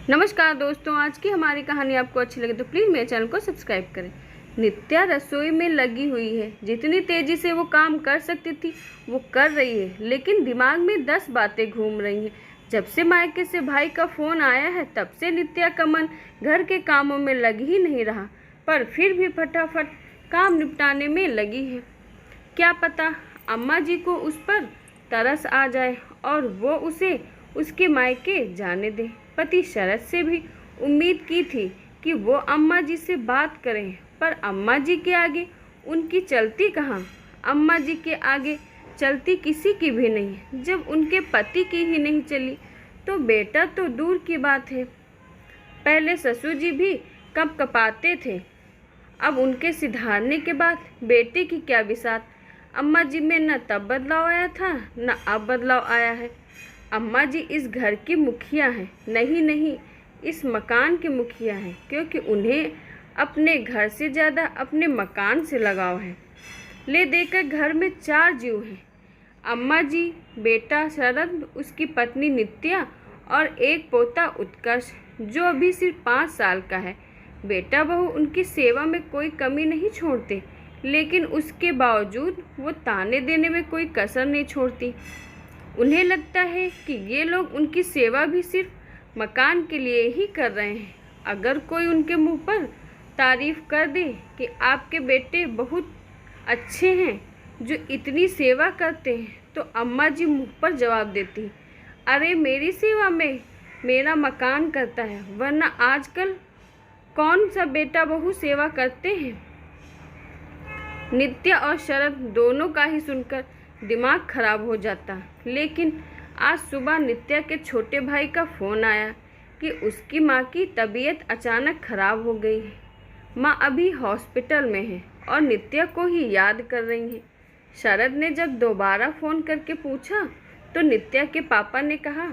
नमस्कार दोस्तों, आज की हमारी कहानी आपको अच्छी लगे तो प्लीज़ मेरे चैनल को सब्सक्राइब करें। नित्या रसोई में लगी हुई है। जितनी तेज़ी से वो काम कर सकती थी वो कर रही है, लेकिन दिमाग में 10 बातें घूम रही हैं। जब से मायके से भाई का फ़ोन आया है तब से नित्या का मन घर के कामों में लग ही नहीं रहा, पर फिर भी फटाफट काम निपटाने में लगी है। क्या पता अम्मा जी को उस पर तरस आ जाए और वो उसे उसके मायके जाने दे। पति शरद से भी उम्मीद की थी कि वो अम्मा जी से बात करें, पर अम्मा जी के आगे उनकी चलती कहाँ। अम्मा जी के आगे चलती किसी की भी नहीं। जब उनके पति की ही नहीं चली तो बेटा तो दूर की बात है। पहले ससुर जी भी कब कपाते थे, अब उनके सिधारने के बाद बेटे की क्या बिसात। अम्मा जी में न तब बदलाव आया था न अब बदलाव आया है। अम्मा जी इस घर की मुखिया हैं, नहीं, इस मकान की मुखिया हैं, क्योंकि उन्हें अपने घर से ज़्यादा अपने मकान से लगाव है। ले देकर घर में 4 जीव हैं, अम्मा जी, बेटा शरद, उसकी पत्नी नित्या और एक पोता उत्कर्ष जो अभी सिर्फ 5 साल का है। बेटा बहू उनकी सेवा में कोई कमी नहीं छोड़ते, लेकिन उसके बावजूद वो ताने देने में कोई कसर नहीं छोड़ती। उन्हें लगता है कि ये लोग उनकी सेवा भी सिर्फ मकान के लिए ही कर रहे हैं। अगर कोई उनके मुंह पर तारीफ़ कर दे कि आपके बेटे बहुत अच्छे हैं जो इतनी सेवा करते हैं, तो अम्मा जी मुंह पर जवाब देती, अरे मेरी सेवा में मेरा मकान करता है, वरना आजकल कौन सा बेटा बहू सेवा करते हैं। नित्या और शरद दोनों का ही सुनकर दिमाग खराब हो जाता। लेकिन आज सुबह नित्या के छोटे भाई का फ़ोन आया कि उसकी माँ की तबीयत अचानक खराब हो गई है। माँ अभी हॉस्पिटल में है और नित्या को ही याद कर रही है। शरद ने जब दोबारा फ़ोन करके पूछा तो नित्या के पापा ने कहा,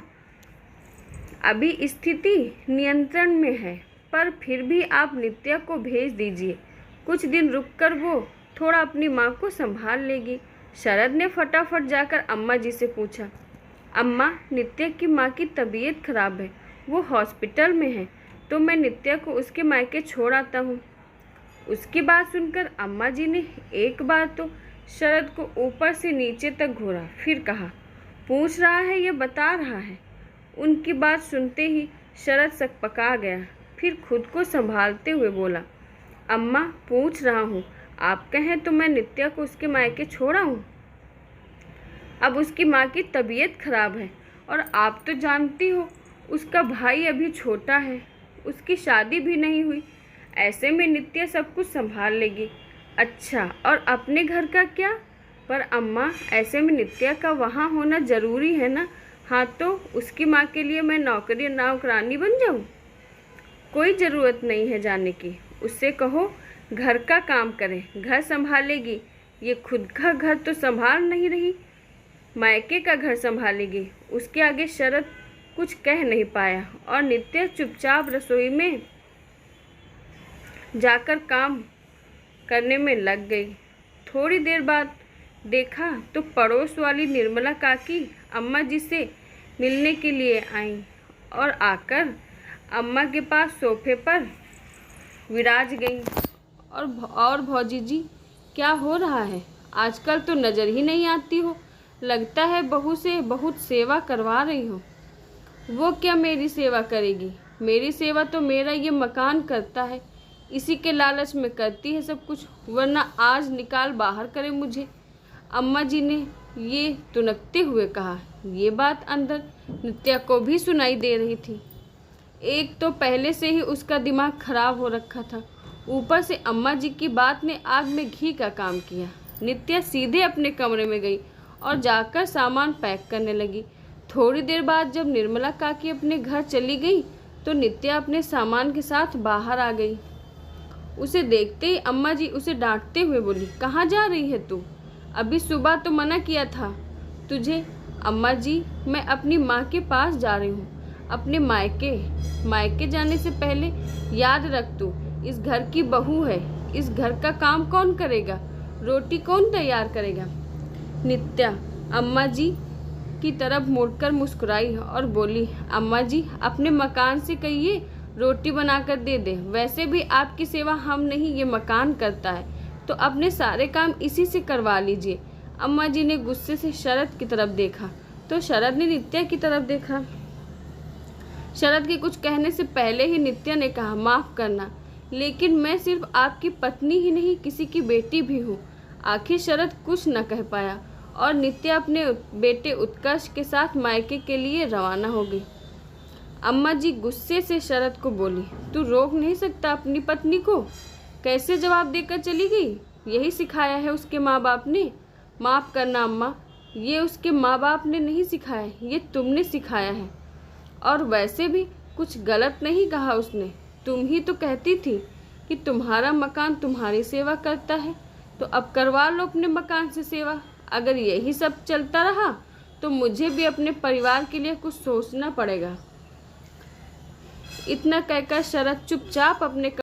अभी स्थिति नियंत्रण में है, पर फिर भी आप नित्या को भेज दीजिए। कुछ दिन रुककर वो थोड़ा अपनी माँ को संभाल लेगी। शरद ने फटाफट जाकर अम्मा जी से पूछा, अम्मा, नित्या की माँ की तबीयत खराब है, वो हॉस्पिटल में है, तो मैं नित्या को उसके मायके छोड़ आता हूँ। उसकी बात सुनकर अम्मा जी ने एक बार तो शरद को ऊपर से नीचे तक घूरा, फिर कहा, पूछ रहा है या बता रहा है। उनकी बात सुनते ही शरद सकपका गया, फिर खुद को संभालते हुए बोला, अम्मा, पूछ रहा हूँ, आप कहें तो मैं नित्या को उसके मायके छोड़ा हूँ। अब उसकी माँ की तबीयत खराब है और आप तो जानती हो उसका भाई अभी छोटा है, उसकी शादी भी नहीं हुई। ऐसे में नित्या सब कुछ संभाल लेगी। अच्छा, और अपने घर का क्या? पर अम्मा, ऐसे में नित्या का वहाँ होना ज़रूरी है ना। हाँ, तो उसकी माँ के लिए मैं नौकरानी बन जाऊँ? कोई ज़रूरत नहीं है जाने की। उससे कहो घर का काम करे, घर संभालेगी। ये खुद का घर तो संभाल नहीं रही, मायके का घर संभालेगी। उसके आगे शरद कुछ कह नहीं पाया और नित्या चुपचाप रसोई में जाकर काम करने में लग गई। थोड़ी देर बाद देखा तो पड़ोस वाली निर्मला काकी अम्मा जी से मिलने के लिए आईं और आकर अम्मा के पास सोफे पर विराज गईं। और भौजी जी, क्या हो रहा है? आजकल तो नज़र ही नहीं आती हो, लगता है बहू से बहुत सेवा करवा रही हो। वो क्या मेरी सेवा करेगी? मेरी सेवा तो मेरा ये मकान करता है, इसी के लालच में करती है सब कुछ, वरना आज निकाल बाहर करे मुझे। अम्मा जी ने ये तुनकते हुए कहा। ये बात अंदर नित्या को भी सुनाई दे रही थी। एक तो पहले से ही उसका दिमाग खराब हो रखा था, ऊपर से अम्मा जी की बात ने आग में घी का काम किया। नित्या सीधे अपने कमरे में गई और जाकर सामान पैक करने लगी। थोड़ी देर बाद जब निर्मला काकी अपने घर चली गई तो नित्या अपने सामान के साथ बाहर आ गई। उसे देखते ही अम्मा जी उसे डांटते हुए बोली, कहाँ जा रही है तू? अभी सुबह तो मना किया था तुझे। अम्मा जी, मैं अपनी माँ के पास जा रही हूँ, अपने मायके जाने से पहले याद रख, तू इस घर की बहू है, इस घर का काम कौन करेगा? रोटी कौन तैयार करेगा? नित्या, अम्मा जी, की तरफ मुड़कर मुस्कुराई और बोली, अम्मा जी अपने मकान से कहिए रोटी बनाकर दे दे। वैसे भी आपकी सेवा हम नहीं, ये मकान करता है, तो अपने सारे काम इसी से करवा लीजिए। अम्मा जी ने गुस्से से शरद की तरफ देखा तो शरद ने नित्या की तरफ देखा। शरद के कुछ कहने से पहले ही नित्या ने कहा, माफ़ करना, लेकिन मैं सिर्फ आपकी पत्नी ही नहीं, किसी की बेटी भी हूँ। आखिर शरद कुछ न कह पाया और नित्या अपने बेटे उत्कर्ष के साथ मायके के लिए रवाना हो गई। अम्मा जी गुस्से से शरद को बोली, तू रोक नहीं सकता अपनी पत्नी को? कैसे जवाब देकर चली गई? यही सिखाया है उसके माँ बाप ने? माफ़ करना अम्मा, ये उसके माँ बाप ने नहीं सिखाया, ये तुमने सिखाया है। और वैसे भी कुछ गलत नहीं कहा उसने। तुम ही तो कहती थी कि तुम्हारा मकान तुम्हारी सेवा करता है, तो अब करवा लो अपने मकान से सेवा। अगर यही सब चलता रहा तो मुझे भी अपने परिवार के लिए कुछ सोचना पड़ेगा। इतना कहकर शरद चुपचाप अपने